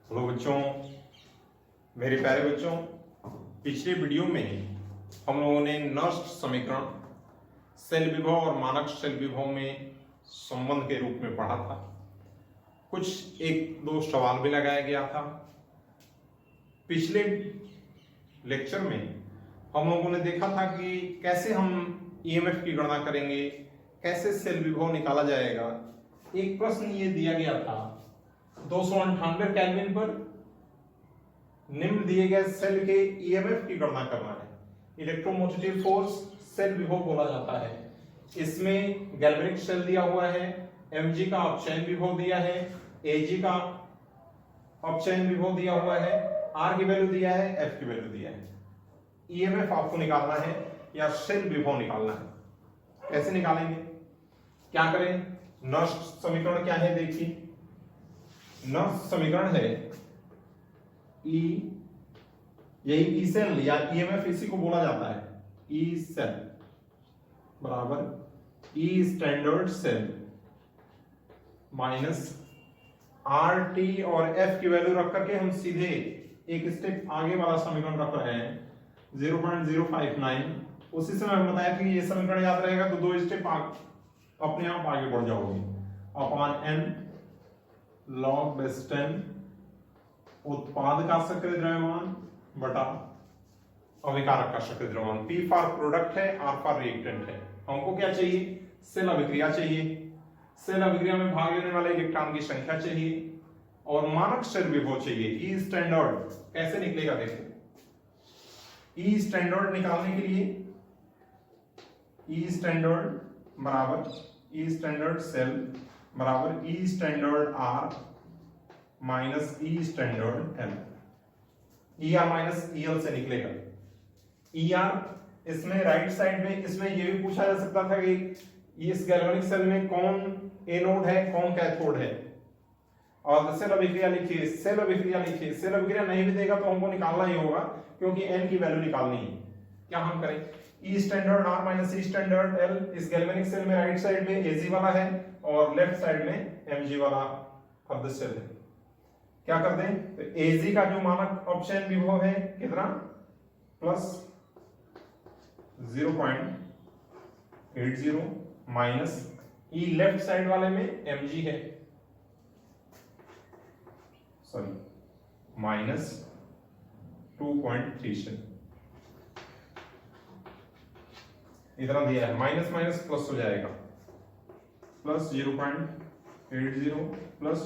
Hello बच्चों, मेरे प्यारे बच्चों, पिछले वीडियो में हम लोगों ने नष्ट समीकरण शेल विभव और मानक शेल विभव में संबंध के रूप में पढ़ा था। कुछ एक दो सवाल भी लगाया गया था। पिछले लेक्चर में हम लोगों ने देखा था कि कैसे हम ईएमएफ की गणना करेंगे, कैसे शेल विभव निकाला जाएगा। एक प्रश्न ये दिया गया था, 298 केल्विन पर निम्न दिए गए सेल के ईएमएफ की गणना करना है। इलेक्ट्रोमोटिव फोर्स सेल विभव बोला जाता है। इसमें गैल्वेनिक सेल दिया हुआ है, एमजी का अपचयन विभव दिया है, एजी का अपचयन विभव दिया हुआ है, आर की वैल्यू दिया है, एफ की वैल्यू दिया है। ईएमएफ आपको निकालना है या सेल विभव निकालना है। कैसे निकालेंगे, क्या करें? नष्ट समीकरण क्या है देखिए। नष्ट समीकरण है ई, यही ई सेल या ईएमएफ इसी को बोला जाता है। ई सेल बराबर E standard cell minus R T और एफ की वैल्यू रख करके हम सीधे एक स्टेप आगे वाला समीकरण रख रहे हैं 0.059। उसी समय हम बताया कि ये समीकरण याद रहेगा तो दो स्टेप अपने आप आगे बढ़ जाओगे। अपॉन एन लॉग बेस 10 उत्पाद का सक्रिय द्रव्यमान बटा अभिकारक का सक्रिय द्रव्यमान। P फॉर प्रोडक्ट है, R फॉर रिएक्टेंट है। हमको क्या चाहिए? सेल अभिक्रिया चाहिए। सेल अभिक्रिया में भाग लेने वाले इलेक्ट्रॉन की संख्या चाहिए और मानक सेल विभव चाहिए। ई स्टैंडर्ड कैसे निकलेगा देखो। ई स्टैंडर्ड निकालने के लिए ई स्टैंडर्ड बराबर ई स्टैंडर्ड सेल बराबर E standard R minus E standard L. E R minus E L से निकलेगा ई आर। इसमें राइट साइड में इसमें यह भी पूछा जा सकता था कि इस गैल्वेनिक सेल में कौन एनोड है, कौन कैथोड है। और सेल अभिक्रिया लिखिए, सेल अभिक्रिया लिखिए। सेल अभिक्रिया नहीं भी देगा तो हमको निकालना ही होगा क्योंकि एन की वैल्यू निकालनी है। क्या हम करें? E standard R minus E standard L. इस गैल्वेनिक सेल में राइट साइड में एजी वाला है और लेफ्ट साइड में एमजी वाला अर्ध सेल है। क्या कर दें? तो एजी का जो मानक अपचयन विभव है कितना? प्लस 0.80 माइनस ई लेफ्ट साइड वाले में एमजी है, सॉरी माइनस 2.37। इतना दिया है, माइनस माइनस प्लस हो जाएगा, प्लस 0.80 प्लस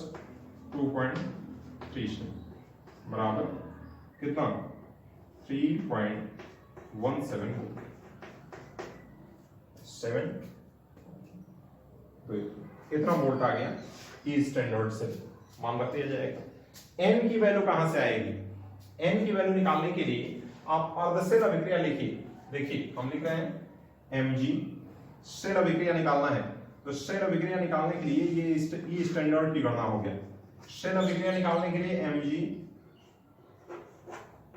2.37 बराबर कितना? 3.17 इतना वोल्ट आ गया। ई स्टैंडर्ड से मान रख दिया जाएगा। एन की वैल्यू कहां से आएगी? एन की वैल्यू निकालने के लिए आप अर्धसेल अभिक्रिया लिखिए। देखिए हम लिख रहे हैं एमजी, सेल अभिक्रिया निकालना है तो सेल अभिक्रिया निकालने के लिए ये ई स्टैंडर्ड की गणना हो गया। सेल अभिक्रिया निकालने के लिए mg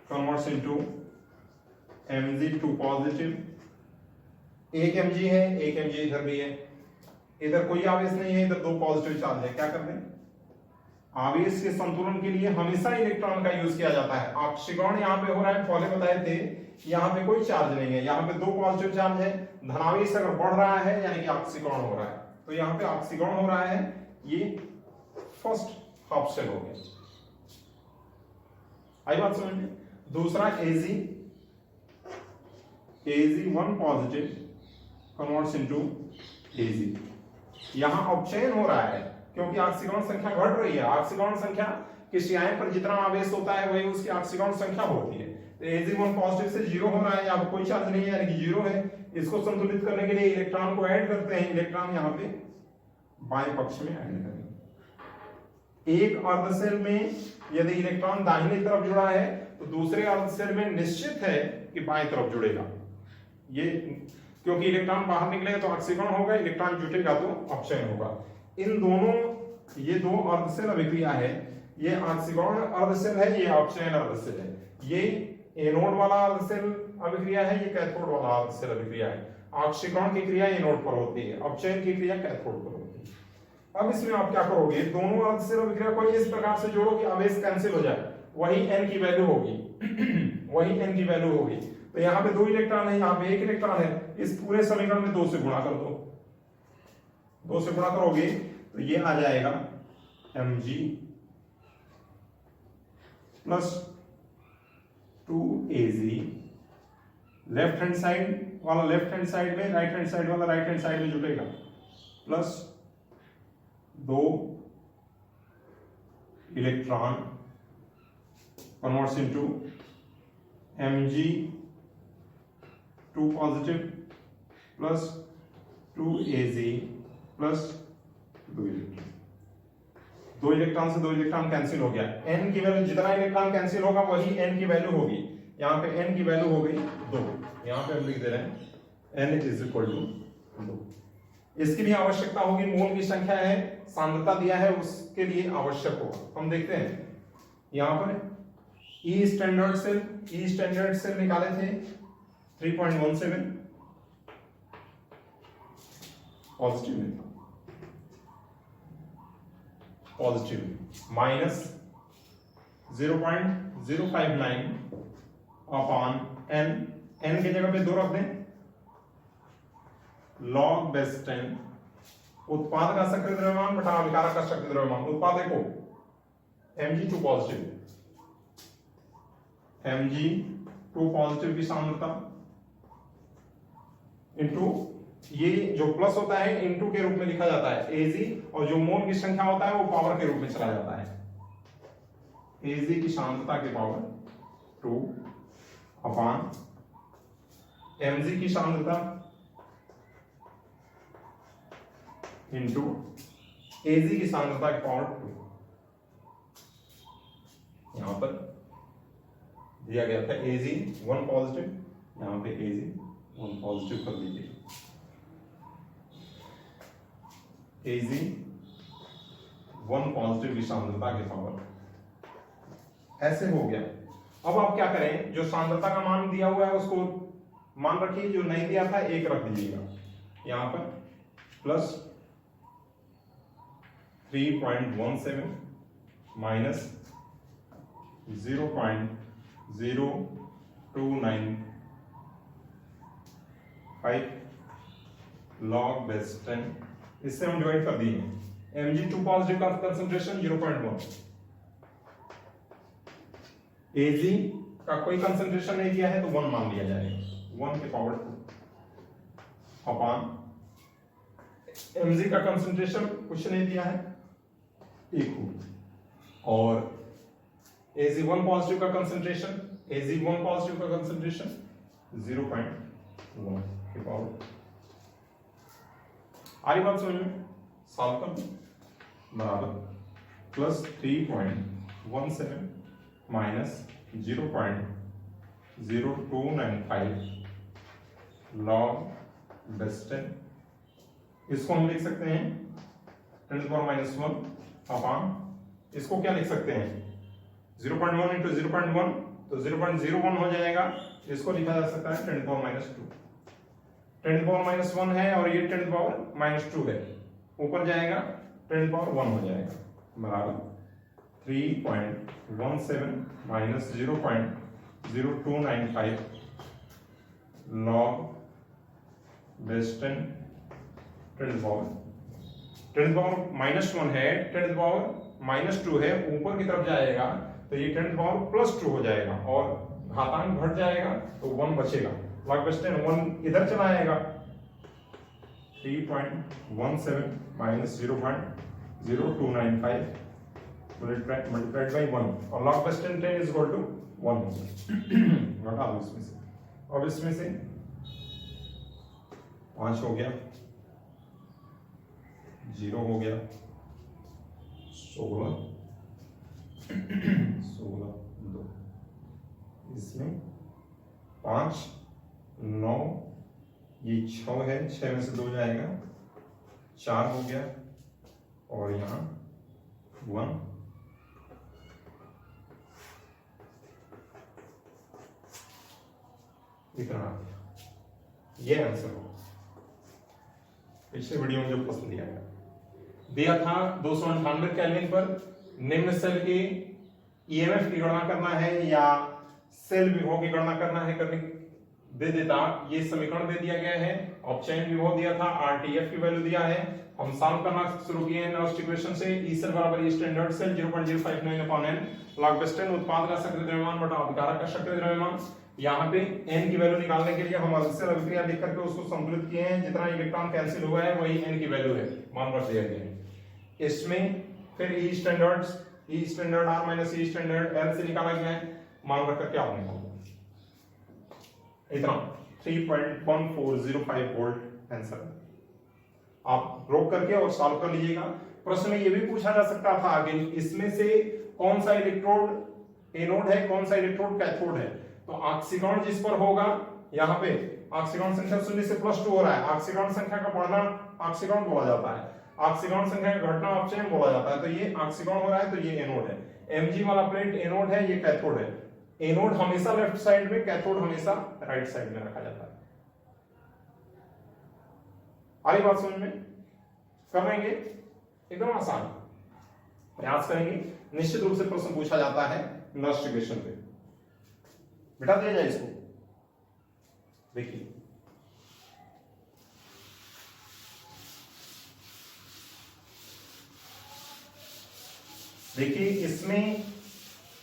converts into mg2 positive. एक mg है, एक mg इधर भी है, इधर कोई आवेश नहीं है, इधर दो पॉजिटिव चार्ज है। क्या कर दें? आवेश के संतुलन के लिए हमेशा इलेक्ट्रॉन का यूज किया जाता है। ऑक्सीकरण यहाँ पे हो रहा है, पहले बताए थे यहाँ पे कोई चार्ज नहीं है, यहाँ पे दो पॉजिटिव चार्ज है। धनावेश अगर बढ़ रहा है यानी कि ऑक्सीकरण हो रहा है, तो यहाँ पे ऑक्सीकरण हो रहा है। ये फर्स्ट हाफ सेल हो गया। आई बात समझ में? दूसरा एजी, वन पॉजिटिव कन्वर्ट्स इनटू एजी। यहां अपचयन हो रहा है क्योंकि ऑक्सीकरण संख्या घट रही है। ऑक्सीकरण संख्या किसी आयन पर जितना आवेश होता है वही उसकी ऑक्सीकरण संख्या होती है। तो एजी1 पॉजिटिव से 0 हो रहा है, यहाँ पर कोई चार्ज नहीं है यानी कि 0 है। इसको संतुलित करने के लिए इलेक्ट्रॉन को ऐड करते हैं। इलेक्ट्रॉन यहाँ पे बाएं पक्ष में ऐड करेंगे। एक अर्धसेल में यदि इलेक्ट्रॉन दाहिनी तरफ जुड़ा है तो दूसरे अर्धसेल में निश्चित है कि बाएं तरफ जुड़ेगा। ये क्योंकि इलेक्ट्रॉन बाहर निकलेगा तो ऑक्सीकरण होगा, इलेक्ट्रॉन जुटेगा तो अपचयन होगा। इन दोनों, ये दो अर्धसेल अभिक्रिया है। ये ऑक्सीकरण अर्धसेल है, ये अपचयन अर्धसेल है। ये एनोड वाला अर्धसेल अभिक्रिया है, ये कैथोड वाला अर्धसेल अभिक्रिया है। ऑक्सीकरण की क्रिया एनोड पर होती है, अपचयन की क्रिया कैथोड पर होती है। अब इसमें आप क्या करोगे, दोनों अर्धसिर अभिक्रिया को इस प्रकार से जोड़ो कि आवेश कैंसिल हो जाए, वही n की वैल्यू होगी वही n की वैल्यू होगी। तो यहाँ पे 2 इलेक्ट्रॉन है, यहाँ पे 1 इलेक्ट्रॉन है, इस पूरे समीकरण में 2 से गुणा कर दो, 2 से गुणा करोगे तो ये आ जाएगा mg plus 2az, left hand side वाला लेफ्ट हैंड साइड में, राइट हैंड साइड वाला राइट हैंड साइड में जुटेगा, plus 2 electron converts into mg 2 positive plus 2az plus 2 electron, 2 electron से 2 इलेक्ट्रॉन कैंसिल हो गया, n की वैल्यू जितना इलेक्ट्रॉन कैंसिल होगा वही n की वैल्यू होगी। यहाँ पे n की वैल्यू हो गई 2, यहाँ पे हम लिख दे रहे हैं n इज इक्वल टू 2। इसकी भी आवश्यकता होगी, मोल की संख्या है, सांद्रता दिया है, उसके लिए आवश्यक होगा। हम देखते हैं यहाँ पर ई स्टैंडर्ड सेल निकाले थे 3.17 पॉजिटिव में था, पॉजिटिव माइनस 0.059 अपॉन n की जगह पे 2 रख दें, लॉग बेस 10 उत्पाद का सक्रिय द्रव्यमान बटा अभिकारक का सक्रिय द्रव्यमान। उत्पाद देखो Mg2 पॉजिटिव, Mg2 पॉजिटिव की सांद्रता इनटू ये जो प्लस होता है इनटू के रूप में लिखा जाता है Ag, और जो मोल की संख्या होता है वो पावर के रूप में चला जाता है। Ag की सांद्रता के पावर 2 अपान Mg की सांद्रता इनटू Ag की सांद्रता के पावर 2। यहां पर दिया गया था Ag 1 पॉजिटिव, यहां पे Ag 1 पॉजिटिव कर दीजिए, Ag 1 पॉजिटिव की सांद्रता के पावर, ऐसे हो गया। अब आप क्या करें, जो सांद्रता का मान दिया हुआ है उसको मान रखिए, जो नहीं दिया था 1 रख दीजिएगा, यहां पर प्लस 3.17 माइनस 0.0295 लॉग बेस 10, इससे हम डिवाइड कर दिए। Mg2 पॉजिटिव का कंसंट्रेशन 0.1, Ag का कोई कंसंट्रेशन नहीं दिया है तो 1 मान लिया जाएगा, 1 के पावर 2 अपान Mg का कंसंट्रेशन कुछ नहीं दिया है 1 हो, और Ag1 पॉजिटिव का कंसंट्रेशन, Ag1 पॉजिटिव का कंसंट्रेशन 0.1 के पावर। आ रही बात समझ में? सॉल्व कर बराबर प्लस 3.17 माइनस 0.0295 लॉग बेस 10, इसको हम लिख सकते हैं 10⁻⁻1 अपान, इसको क्या लिख सकते हैं 0.1 इंटू 0.1 तो 0.01 हो जाएगा, इसको लिखा जा सकता है 10⁻²। 10⁻1 है और ये 10⁻² है, ऊपर जाएगा 10⁻1 हो जाएगा, बराबर 3.17 माइनस 0.0295 लॉग बेस 10 10⁻⁻1 है, 10⁻⁻2 है, ऊपर की तरफ जाएगा तो ये 10⁻+2 हो जाएगा, और घातांक घट जाएगा तो 1 बचेगा, लॉग बेस 10 1 इधर चला आएगा, 3.17 माइनस 0.0295 मल्टीप्लाइड बाई 1, और log base 10 is equal to 1 हो गया। घटा दो इसमें से, अब इसमें से 5 हो गया, 0 हो गया, 16 2, इसमें 5 9, ये 6 है, 6 में से 2 जाएगा, 4 हो गया, और यहाँ 1, इतना आ गया। ये आंसर होगा। पिछले वीडियो में जो प्रश्न दिया गया दिया था 298 केल्विन पर। निम्न सेल के ईएमएफ की गणना करना है या सेल विभव की गणना करना है, करने दे देता। ये समीकरण दे दिया गया है, ऑप्शन विभव दिया था, आरटीएफ की वैल्यू दिया है। हम सॉल्व करना शुरू किए हैं नर्स्ट इक्वेशन से। ई सेल बराबर E standard cell 0.059 upon n log base ten उत्पाद का सक्रिय द्रव्यमान बटा अभिकारक का सक्रिय द्रव्यमान। यहाँ पे n की वैल्यू निकालने के लिए हम अलग अभिक्रिया लिख करके उसको संतुलित किए हैं। जितना इलेक्ट्रॉन कैंसिल हुआ है वही n की वैल्यू है, मान रख दिया गया है। इसमें फिर ई standard r minus E standard l से निकाला गया है, मान रख करके आप निकालो इतना 3.1405 वोल्ट आंसर। आप रोक करके और सॉल्व कर लीजिएगा। प्रश्न में यह भी पूछा जा सकता था आगे, इसमें से कौन सा इलेक्ट्रोड एनोड है, कौन सा इलेक्ट्रोड कैथोड है। तो ऑक्सीकरण जिस पर होगा, यहाँ पे ऑक्सीकरण संख्या 0 से +2 हो रहा है, ऑक्सीकरण संख्या का बढ़ना ऑक्सीकरण बोला जाता है, ऑक्सीकरण संख्या का घटना अपचयन बोला जाता है। तो ये ऑक्सीकरण हो रहा है तो ये एनोड है। Mg वाला प्लेट एनोड है, ये कैथोड है। एनोड हमेशा लेफ्ट साइड में, कैथोड हमेशा राइट साइड में रखा जाता है। आ रही बात समझ में? कर लेंगे, एकदम आसान प्रयास करेंगे। निश्चित रूप से प्रश्न पूछा जाता है नर्स्ट इक्वेशन पे, बिठा दिया जाए इसको। देखिए देखिए इसमें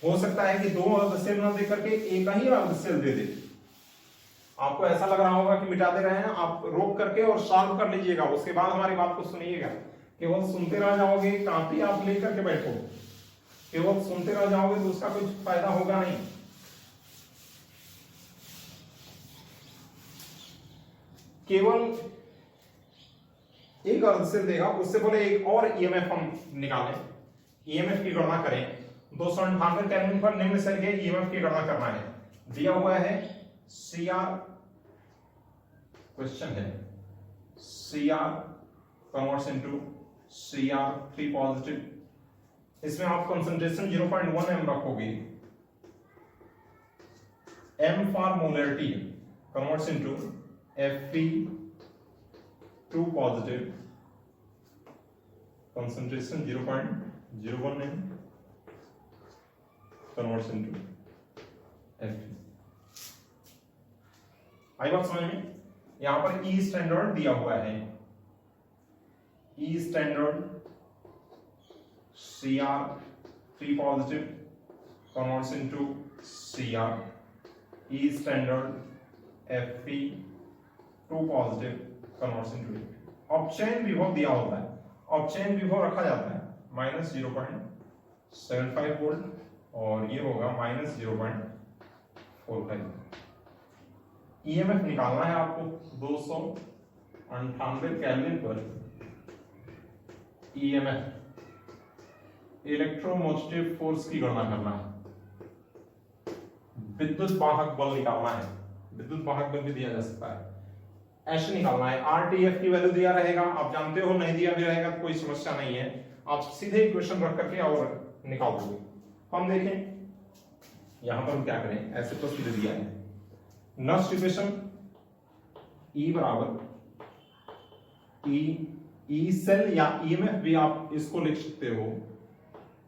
हो सकता है कि 2 अर्धसेल ना दे करके एक ही अर्धसेल दे दे। आपको ऐसा लग रहा होगा कि मिटा दे रहे हैं, आप रोक करके और सॉल्व कर लीजिएगा, उसके बाद हमारी बात को सुनिएगा। केवल सुनते रह जाओगे, कापी आप लेकर के बैठो, केवल सुनते रह जाओगे तो उसका कुछ फायदा होगा नहीं। केवल एक अर्धसेल देगा, उससे पहले एक और ईएमएफ हम निकालें, ईएमएफ की गणना करें। 298 केल्विन पर निम्न सेल के ईएमएफ की गणना करना है। दिया हुआ है सीआर, क्वेश्चन है CR converts into CR3 positive. इसमें आप कंसंट्रेशन 0.1 m रखोगे। M for molarity converts into Fe2 positive, concentration 0.01 m converts into Fe। आई बात समझ में? यहां पर ई स्टैंडर्ड दिया हुआ है, E standard CR3 positive converts into CR, E standard Fe2 positive converts into. अपचयन विभव दिया होता है, अपचयन विभव रखा जाता है -0.75 वोल्ट और ये होगा -0.45। ईएमएफ निकालना है आपको 298 केल्विन पर। ईएमएफ इलेक्ट्रोमोटिव फोर्स की गणना करना है, विद्युत वाहक बल निकालना है। विद्युत वाहक बल भी दिया जा सकता है, ऐसे निकालना है। आरटीएफ की वैल्यू दिया रहेगा, आप जानते हो, नहीं दिया भी रहेगा तो कोई समस्या नहीं है, आप सीधे इक्वेशन रख करके और निकाल दोगे। हम देखें यहां पर हम क्या करें, ऐसे प्रश्न दे दिया है। नर्स्ट इक्वेशन E बराबर ई सेल या ईएमएफ भी आप इसको लिख सकते हो,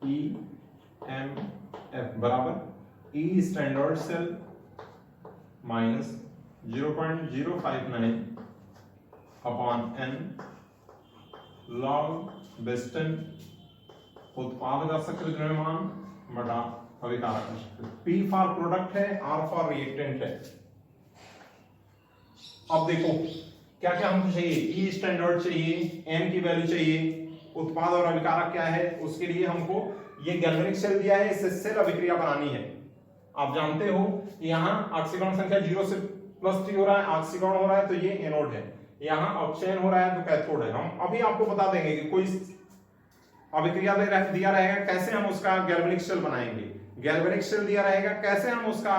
ईएमएफ बराबर E standard cell minus 0.059 upon n log base ten उत्पाद का सक्रिय द्रव्यमान बटा अभिकारक का सक्रिय। P फॉर प्रोडक्ट है, R फॉर रिएक्टेंट है। अब देखो क्या क्या हमको चाहिए, ई स्टैंडर्ड चाहिए, n की वैल्यू चाहिए, उत्पाद और अभिकारक क्या है, उसके लिए हमको ये गैल्वेनिक सेल दिया है, इससे सेल अभिक्रिया बनानी है। आप जानते हो यहाँ ऑक्सीकरण संख्या 0 से +3 हो रहा है, ऑक्सीकरण हो रहा है तो ये एनोड है, यहाँ अपचयन हो रहा है तो कैथोड है। हम अभी आपको बता देंगे कि कोई अभिक्रिया दिया रहेगा, कैसे हम उसका गैल्वेनिक सेल बनाएंगे, गैल्वेनिक सेल दिया रहेगा, कैसे हम उसका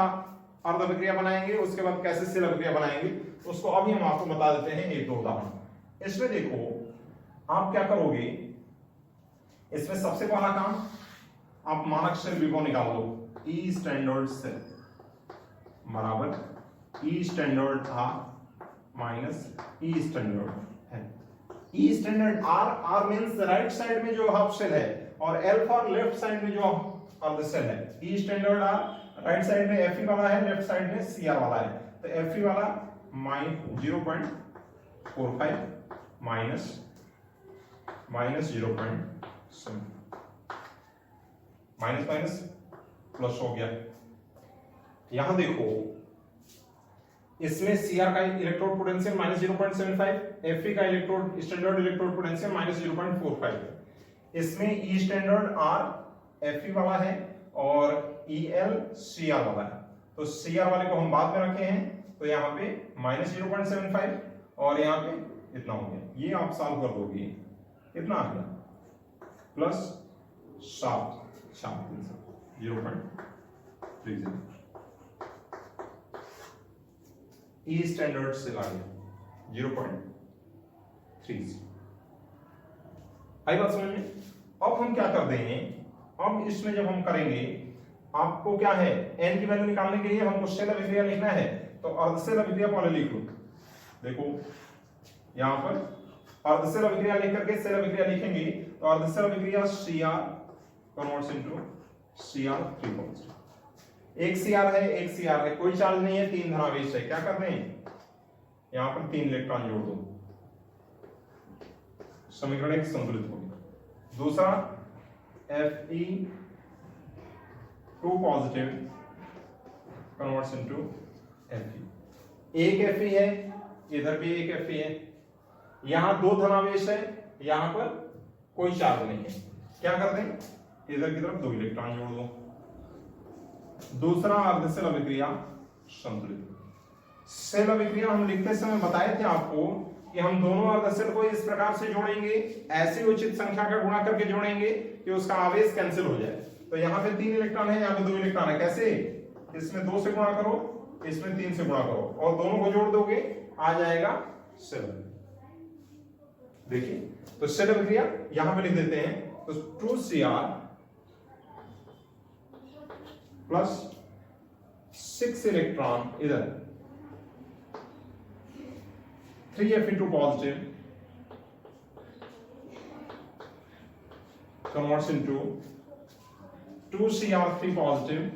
अर्ध अभिक्रिया बनाएंगे, उसके बाद कैसे सेल अभिक्रिया बनाएंगे, उसको अभी हम आपको बता देते हैं एक दो उदाहरण। इसमें देखो आप क्या करोगे, इसमें सबसे पहला काम आप मानक सेल विभव निकाल लो। ई स्टैंडर्ड सेल बराबर ई स्टैंडर्ड था माइनस ई स्टैंडर्ड है। E standard R, R means right side में जो हाफ शेल है, और एल फॉर लेफ्ट साइड में जो अर्ध शेल है। E standard are right side में एफ वाला है, लेफ्ट साइड में सी आर वाला है। तो एफ वाला -0.45 माइनस 0.7 माइनस माइनस प्लस हो गया। यहां देखो इसमें सीआर का इलेक्ट्रोड पोटेंशियल -0.75, एफई का इलेक्ट्रोड स्टैंडर्ड इलेक्ट्रोड पोटेंशियल -0.45। इसमें ई स्टैंडर्ड आर एफई वाला है और ईएल सीआर वाला है। तो सीआर वाले को हम बाद में रखे हैं, तो यहाँ पे -0.75 और यहाँ पे इतना हो गया। ये आप सॉल्व कर दोगे, कितना आ गया प्लस 0.30 ई स्टैंडर्ड से ला गया 0.30। आई बात समझ में? अब हम क्या कर देंगे, अब इसमें जब हम करेंगे, आपको क्या है एन की वैल्यू निकालने के लिए हमको शेल अभिक्रिया लिखना है। तो अर्धशेल अभिक्रिया पहले लिख लो। देखो यहां पर अर्धशेल अभिक्रिया लिख करके शेल अभिक्रिया लिखेंगे, तो अर्धशेल अभिक्रिया Cr converts into Cr3 positive. एक Cr है, एक Cr है, कोई चार्ज नहीं है, 3 धनावेश है। क्या कर दें, यहां पर 3 इलेक्ट्रॉन जोड़ दो, समीकरण एक संतुलित हो गया। दूसरा Fe2 positive converts into Fe। एक Fe है, इधर भी एक Fe है, यहां 2 धनावेश है, यहां पर कोई चार्ज नहीं है। क्या कर दें, इधर की तरफ 2 इलेक्ट्रॉन जोड़ दो। दूसरा अर्धशेल अभिक्रिया संतुलित। शेल अभिक्रिया हम लिखते समय बताए थे आपको कि हम दोनों अर्धशेल को इस प्रकार से जोड़ेंगे, ऐसी उचित संख्या का गुणा करके जोड़ेंगे कि उसका आवेश कैंसिल हो जाए। तो यहाँ पे 3 इलेक्ट्रॉन है, यहाँ पे 2 इलेक्ट्रॉन है। कैसे, इसमें 2 से गुणा करो, इसमें 3 से गुणा करो और दोनों को जोड़ दोगे, आ जाएगा शेल। देखिए तो शेल अभिक्रिया यहां पे लिख देते हैं, तो 2Cr प्लस 6 इलेक्ट्रॉन इधर 3Fe2 positive converts into 2Cr3 positive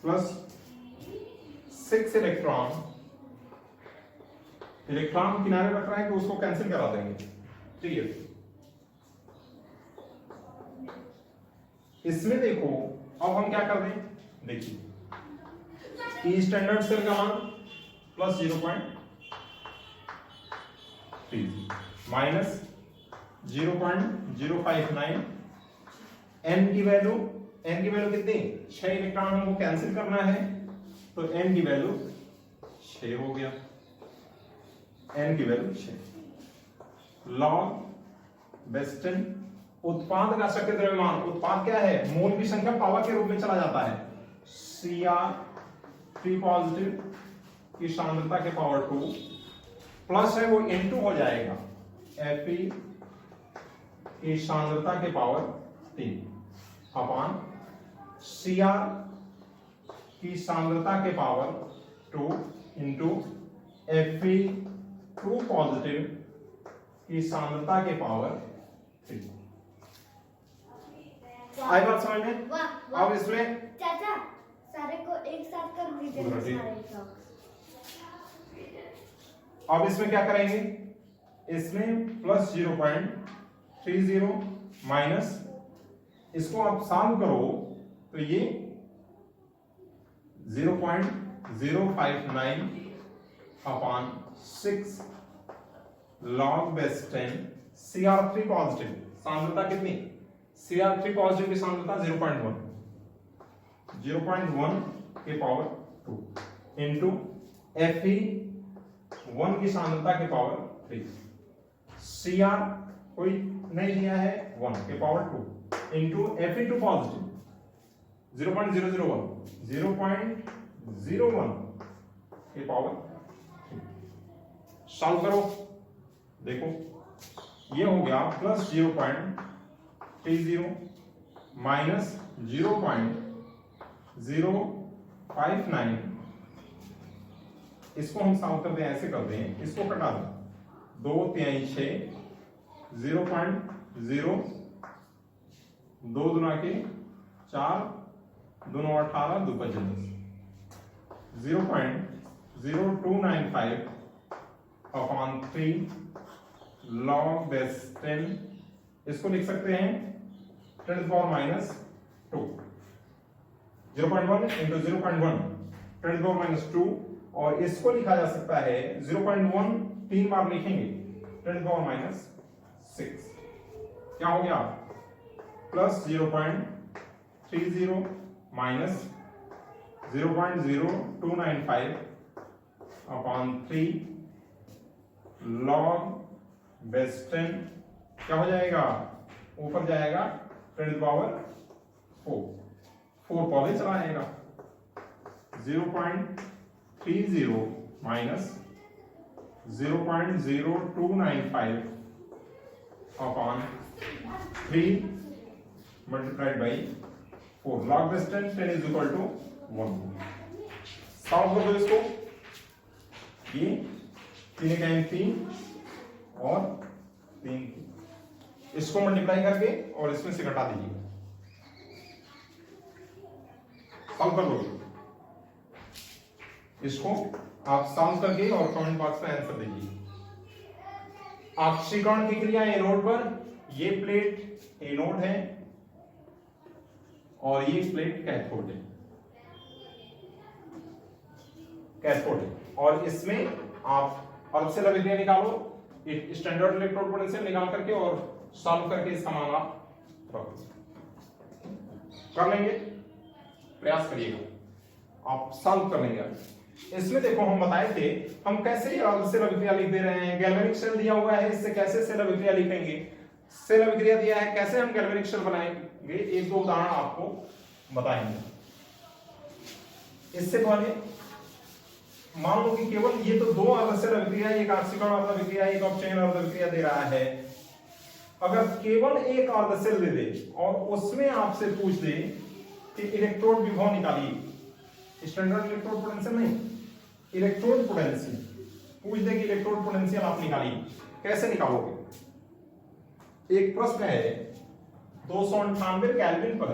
plus 6 electron. Electron किनारे रख रहा है कि उसको कैंसिल करा देंगे, ठीक है। इसमें देखो अब हम क्या कर दें, देखिए ई स्टैंडर्ड सेल का मान प्लस 0.3 माइनस 0.059, एन की वैल्यू कितनी, 6 इलेक्ट्रॉन हमको कैंसिल करना है, तो एन की वैल्यू 6 हो गया, एन की वैल्यू 6। लॉग बेस्टन उत्पाद का शक्ति द्रव्यमान, उत्पाद क्या है, मोल की संख्या पावर के रूप में चला जाता है। Cr3 पॉजिटिव की सांद्रता के पावर 2 प्लस है वो N2 हो जाएगा Fe की सांद्रता के पावर 3 अपान Cr की सांद्रता के पावर 2 इंटू Fe2 पॉजिटिव की सांद्रता के पावर 3। आई बात समझ में? अब इसमें चाचा सारे को एक साथ कर दीजिए सारे को। अब इसमें क्या करेंगे, इसमें प्लस 0.30 माइनस, इसको आप सॉल्व करो तो ये 0.059 upon 6 log base 10 Cr3 positive सांद्रता कितनी, Cr3 पॉजिटिव की सांद्रता 0.1 के पावर 2 इंटू Fe1 की सांद्रता के पावर 3, Cr कोई नहीं लिया है 1 के पावर 2 इंटू Fe2 पॉजिटिव 0.001 के पावर 3। सॉल्व करो, देखो ये हो गया प्लस 0.30 माइनस 0.059 इसको हम सॉल्व करते हैं, ऐसे करते हैं, इसको कटा दें, 2 तिहाई 6, 0.0, 2 दुना के 4, 2 18, 2 25, 0.0295 अपॉन 3 log बेस 10, इसको लिख सकते हैं 10 to the power minus 2, 0.1 into 0.1 10 to the power minus 2, और इसको लिखा जा सकता है 0.1 3 बार लिखेंगे 10 to the power minus 6, क्या हो गया plus 0.30 minus 0.0295 upon 3 log base 10, क्या हो जाएगा, ऊपर जाएगा 10 to the power 4 पॉले चला आएगा, 0.30 minus 0.0295 upon 3 multiplied by 4, log base 10 is equal to 1। Solve कर दो इसको, ये 3 टाइम 3 और 3, इसको मल्टीप्लाई करके और इसमें से घटा दीजिए, सॉल्व कर लो इसको, आप सॉल्व करके और कमेंट बॉक्स में आंसर दीजिए। आक्षेपण की क्रिया एनोड पर, ये प्लेट एनोड है और ये प्लेट कैथोड है, और इसमें आप अर्धसेल अभिक्रिया निकालो, स्टैंडर्ड इलेक्ट्रोड पोटेंशियल निकाल करके और सॉल्व करके इसका मान आप रखो, कर लेंगे, प्रयास करिएगा, आप सॉल्व कर लेंगे। इसमें देखो हम बताए थे हम कैसे अर्धसेल अभिक्रिया लिख दे रहे हैं, गैल्वेनिक सेल दिया हुआ है, इससे कैसे सेल अभिक्रिया लिखेंगे, सेल अभिक्रिया दिया है, कैसे हम गैल्वेनिक सेल बनाएंगे, एक दो उदाहरण आपको बताएंगे। इससे पहले मान लो कि केवल ये तो 2 अर्धसेल अभिक्रिया, एक आक्षेपण अर्ध अभिक्रिया, एक अपचयन अर्ध अभिक्रिया दे रहा है। अगर केवल एक अर्धसेल दे दे और उसमें आपसे पूछ दे कि इलेक्ट्रोड विभव निकालिए, स्टैंडर्ड इलेक्ट्रोड पोटेंशियल नहीं, इलेक्ट्रोड पोटेंशियल पूछ दे कि इलेक्ट्रोड पोटेंशियल आप निकालिए, कैसे निकालोगे? एक प्रश्न है 298 केल्विन पर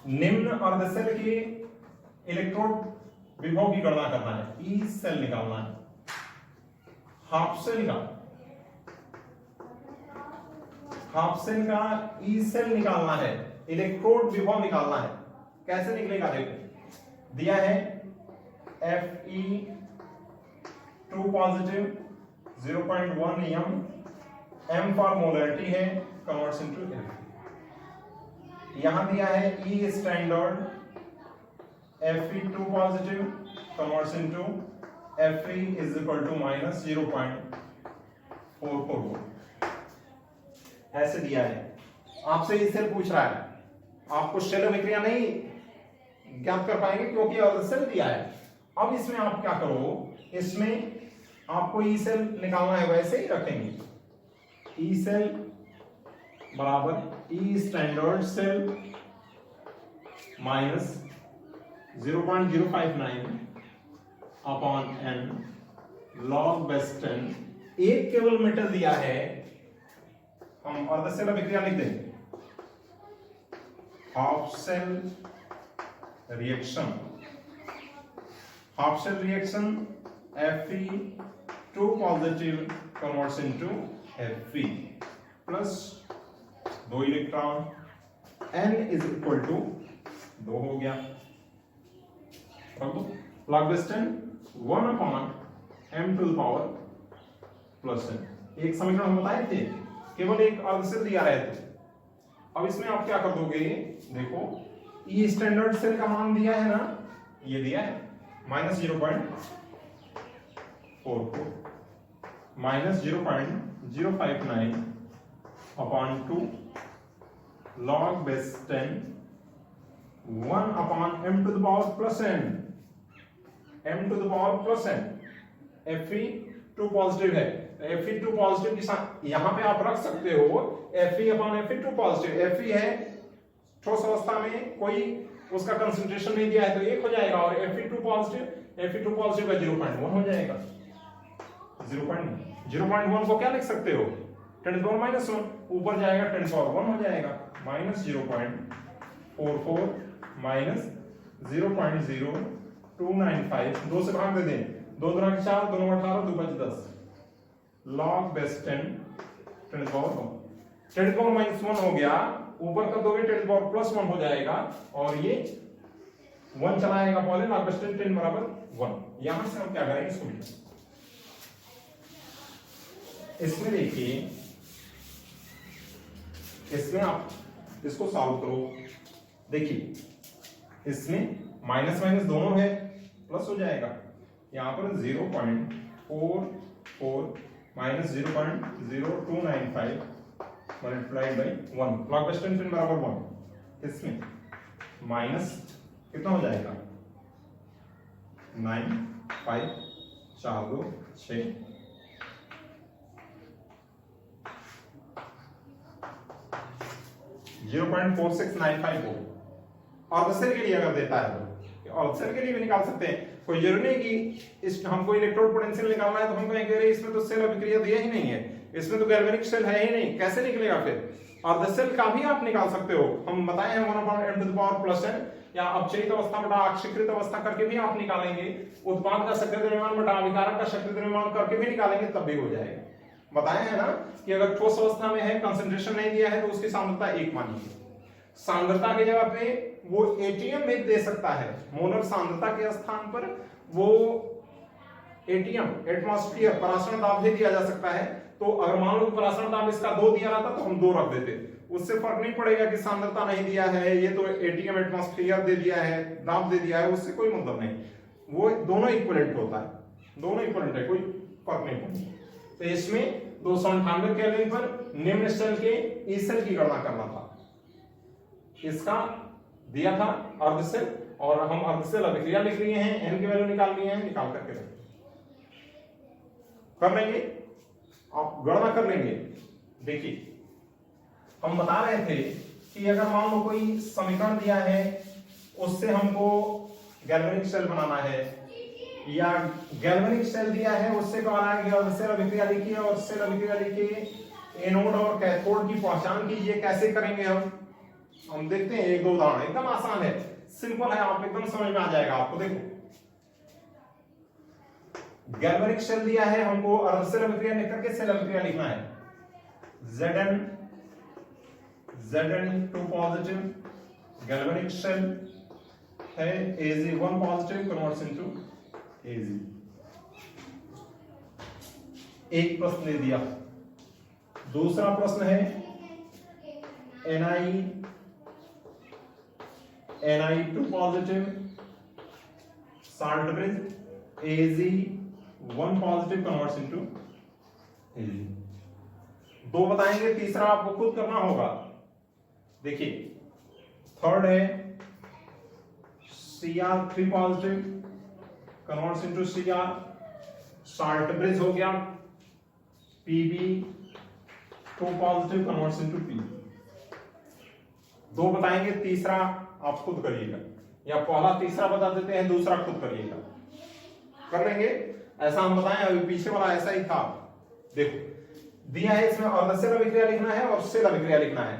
निम्न अर्धसेल के इलेक्ट्रोड विभव की गणना करना है, ई सेल निकालना है, हाफ सेल का ई सेल निकालना है, इलेक्ट्रोड विभव निकालना है, कैसे निकलेगा देखो, दिया है Fe2 positive 0.1 m for molarity है, कन्वर्ट्स इनटू Fe। यहां दिया है E standard Fe2 positive converts into Fe is equal to minus 0.444, ऐसे दिया है। आपसे ये सेल पूछ रहा है, आपको सेल अभिक्रिया नहीं ज्ञात कर पाएंगे क्योंकि अर्धसेल दिया है। अब इसमें आप क्या करो, इसमें आपको ई सेल निकालना है, वैसे ही रखेंगे, ई सेल बराबर E standard cell minus 0.059 upon n log base 10, एक केवल मीटर दिया है, हम अर्धसेल अभिक्रिया लिख देंगे, half cell reaction Fe2 positive converts into Fe plus 2 electron, n is equal to 2 हो गया, log base 10 1 upon m to the power plus n। एक समीकरण हम बताए थे, केवल एक अर्धसेल दिया है, अब इसमें आप क्या कर दोगे, देखो ई स्टैंडर्ड सेल का मान दिया है ना, ये दिया है minus 0.44 minus 0.059 upon 2 log base 10 1 upon m to the power plus n, m to the power plus n, Fe2 positive है, Fe2 पॉजिटिव की यहां पे आप रख सकते हो Fe upon Fe2 positive, Fe है ठोस अवस्था में कोई उसका कंसंट्रेशन नहीं दिया है तो 1 हो जाएगा, और Fe2 पॉजिटिव का 0.1 हो जाएगा। 0.1 को क्या लिख सकते हो, 10⁻⁻1, ऊपर जाएगा 10⁻1 हो जाएगा, -0.44 -0.0295, 2 से भाग दे दें, 2 दूना 4, 2 9 18, 2 5 10, log base 10 10⁻1 हो गया, ऊपर का दोगे 10⁻+1 हो जाएगा, और ये 1 चलाएगा पहले, log base 10 बराबर 1। यहां से हम क्या करेंगे, इसको लिखें। इसमें देखिए, इसमें आप इसको सॉल्व करो, देखिए इसमें माइनस माइनस दोनों है, प्लस हो जाएगा, यहां पर 0.44 -0.0295 मल्टीप्लाइड बाई 1, log base 10 बराबर 1। इसमें माइनस कितना हो जाएगा, 9 5 4 2 6 0.4695 और दसेल के लिए अगर देता है तो, और दसेल के लिए भी निकाल सकते हैं, कोई जरूरी नहीं कि इस हमको इलेक्ट्रोड पोटेंशियल निकालना है तो हम कहेंगे अरे इसमें तो सेल अभिक्रिया दिया ही नहीं है, इसमें तो गैल्वेनिक सेल है ही नहीं, कैसे निकलेगा फिर। और दसेल का भी आप निकाल सकते हो, हम बताए हैं 1/m⁻n, या अपचयित अवस्था बटा आक्षेपित अवस्था करके भी आप निकालेंगे, उत्पाद का शक्ति द्रव्यमान बटा अभिकारक का शक्ति द्रव्यमान करके भी निकालेंगे, तब भी हो जाएगा। बताया है ना कि अगर ठोस अवस्था में है, कंसंट्रेशन नहीं दिया है, तो उसकी सांद्रता 1 मानिए। सांद्रता की जगह पे वो एटीएम में दे सकता है, मोलर सांद्रता के स्थान पर वो एटीएम एटमॉस्फेयर परासरण दाब भी दिया जा सकता है। तो अगर मान लो परासरण दाब इसका 2 दिया रहता तो हम 2 रख देते, उससे फर्क नहीं पड़ेगा कि सांद्रता नहीं दिया है, ये तो एटीएम एटमॉस्फेयर दे दिया है, दाब दे दिया है, उससे कोई मतलब नहीं, वो दोनों इक्विवेलेंट होता है, दोनों इक्विवेलेंट है, कोई फर्क नहीं पड़ेगा। तो इसमें 298 केल्विन पर निम्न सेल के ई सेल की गणना करना था, इसका दिया था अर्ध सेल, और हम अर्ध सेल अभिक्रिया लिख लिए हैं, एन की वैल्यू निकाल लिए हैं, निकाल करके कर लेंगे, आप गणना कर लेंगे। देखिए हम बता रहे थे कि अगर मान लो कोई समीकरण दिया है, उससे हमको गैल्वेनिक सेल बनाना है, या गैल्वेनिक सेल दिया है, उससे बनाना है और सेल अभिक्रिया लिखिए, और सेल अभिक्रिया लिखिए, एनोड और कैथोड की पहचान कीजिए, कैसे करेंगे हम देखते हैं 1-2 उदाहरण, एकदम आसान है, सिंपल है, आप एकदम समझ में आ जाएगा आपको। देखो गैल्वेनिक सेल दिया है हमको, अर्ध सेल अभिक्रिया लिख करके सेल अभिक्रिया लिखना है, Zn2 पॉजिटिव गैल्वेनिक सेल है, Ag1 positive converts into Ag। एक प्रश्न दे दिया, दूसरा प्रश्न है Ni2 positive salt bridge, Ag1 positive converts into Ag। 2 बताएंगे, तीसरा आपको खुद करना होगा। देखिए थर्ड है Cr3 positive converts into Cr, salt bridge हो गया, Pb2 positive converts into P। 2 बताएंगे, तीसरा आप खुद करिएगा, या पहला तीसरा बता देते हैं, दूसरा खुद करिएगा, कर लेंगे। ऐसा हम बताएं, अभी पीछे वाला ऐसा ही था। देखो दिया है इसमें अर्ध सेल अभिक्रिया लिखना है और सेल अभिक्रिया लिखना है,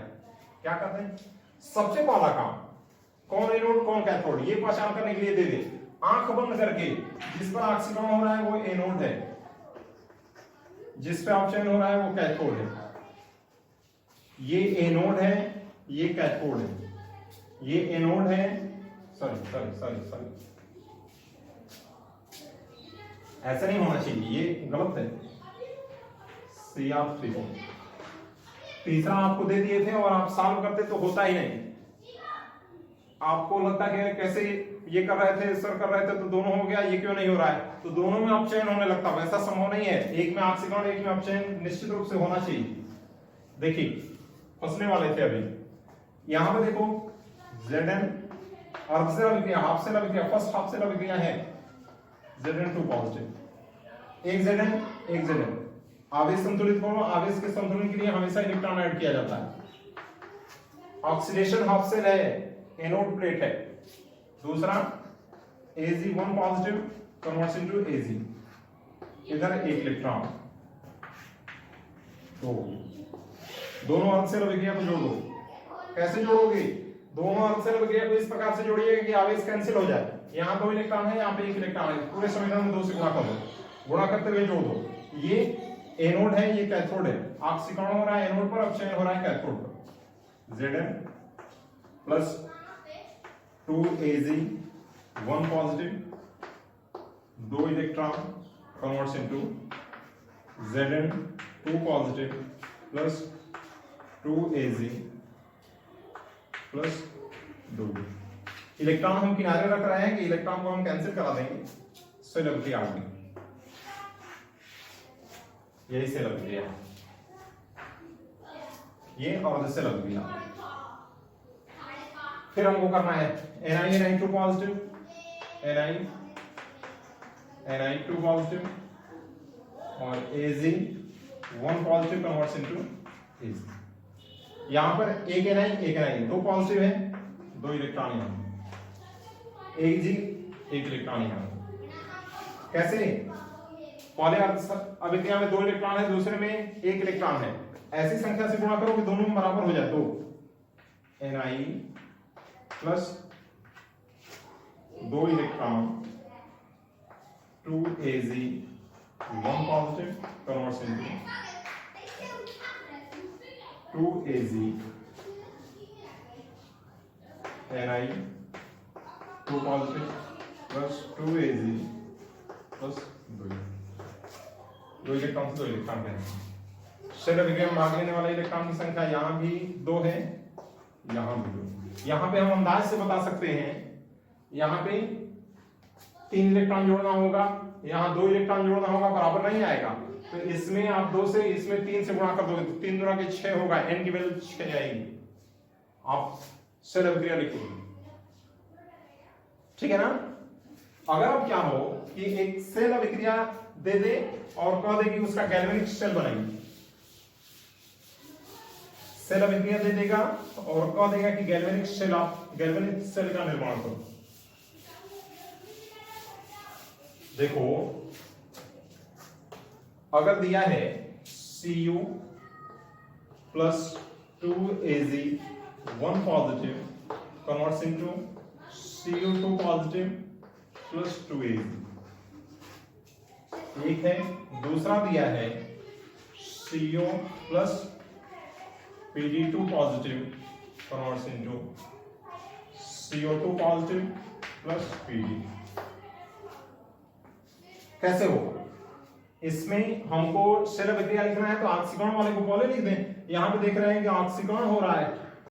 क्या करते हैं, सबसे पहला काम कौन एनोड कौन कैथोड ये पहचान करने के लिए दे दे, आंख बंद करके जिस पर ऑक्सीकरण हो रहा है वो एनोड है, जिस पे अपचयन हो रहा है वो कैथोड है। ये एनोड है, ये कैथोड है, ये एनोड है, सॉरी ऐसा नहीं होना चाहिए, ये गलत है, Cr3। तीसरा आपको दे दिए थे और आप सॉल्व करते तो होता ही नहीं, आपको लगता है कैसे ये कर रहे थे, सर कर रहे थे तो दोनों हो गया, ये क्यों नहीं हो रहा है, तो दोनों में अपचयन होने लगता, वैसा संभव नहीं है, एक में ऑक्सीकरण एक में अपचयन निश्चित रूप से होना चाहिए। देखिए फंसने वाले थे अभी, यहां पे देखो Zn अर्ध सेल अभिक्रिया, हाफ सेल अभिक्रिया, फर्स्ट हाफ सेल अभिक्रिया है, Zn2 पॉजिटिव, एक Zn एक Zn, आवेश संतुलित करो, आवेश के संतुलन के लिए हमेशा इलेक्ट्रॉन ऐड किया जाता है। ऑक्सीडेशन हाफ सेल है, एनोड प्लेट है, दूसरा Ag1 positive converts into Ag, इधर एक इलेक्ट्रॉन, तो दोनों अर्धशेल अभिक्रिया को जोड़ दो। कैसे जोड़ोगे? दोनों अर्धशेल अभिक्रिया को इस प्रकार से जोड़िएगा कि आवेश कैंसिल हो जाए। यहाँ 2 इलेक्ट्रॉन है, यहाँ पे 1 इलेक्ट्रॉन है, पूरे समीकरण में 2 से गुणा कर दो, गुणा करते हुए जोड़ दो। ये एनोड है, ये कैथोड है, ऑक्सीकरण हो रहा है एनोड पर, अपचयन हो रहा है कैथोड पर। Zn plus 2Ag1 positive, 2 electron converts into Zn2 positive plus 2Ag plus 2। Electron हम किनारे रख रहे हैं कि इलेक्ट्रॉन को हम कैंसिल करा देंगे। सेल अभिक्रिया आ गई, यही सेल अभिक्रिया, ये अर्धशेल अभिक्रिया। फिर हमको करना है Ni2 पॉजिटिव, Ni2 पॉजिटिव और Ag1 positive converts into Ag। यहां पर एक Ni 2 पॉजिटिव है, 2 इलेक्ट्रॉन यहां, Ag 1 इलेक्ट्रॉन यहां। कैसे? पहले अभिक्रिया में 2 इलेक्ट्रॉन है, दूसरे में 1 इलेक्ट्रॉन है, ऐसी संख्या से गुणा करो कि दोनों में बराबर हो जाए। तो Ni plus 2 electron 2Ag1 positive converts into 2Ag Ni2 positive plus 2Ag plus 2 electron से 2 इलेक्ट्रॉन कैंसिल। सेल अभिक्रिया में भाग लेने वाले इलेक्ट्रॉन की संख्या यहां भी 2 है, यहां भी 2। यहां पे हम अंदाज से बता सकते हैं, यहां पे 3 इलेक्ट्रॉन जोड़ना होगा, यहां 2 इलेक्ट्रॉन जोड़ना होगा, बराबर नहीं आएगा। तो इसमें आप 2 से, इसमें 3 से गुणा कर दोगे तो 3 गुणा के 6 होगा, n की वैल्यू 6 आएगी। आप सेल अभिक्रिया लिखोगे, ठीक है ना। अगर अब क्या हो कि एक सेल अभिक्रिया दे दे और कह दे कि उसका गैल्वेनिक शेल बनाइए, सेल अभिक्रिया दे देगा और कह देगा कि गैल्वेनिक शेल, आप गैल्वेनिक शेल का निर्माण करो। देखो, अगर दिया है Cu plus 2Ag1 positive converts into Cu2 positive plus 2Ag, एक है। दूसरा दिया है CO plus Pd2 positive converts into CO2 positive plus Pd। कैसे होगा? इसमें हमको सेल अभिक्रिया लिखना है तो ऑक्सीकरण वाले को पहले लिख दें। यहां पे देख रहे हैं कि ऑक्सीकरण हो रहा है,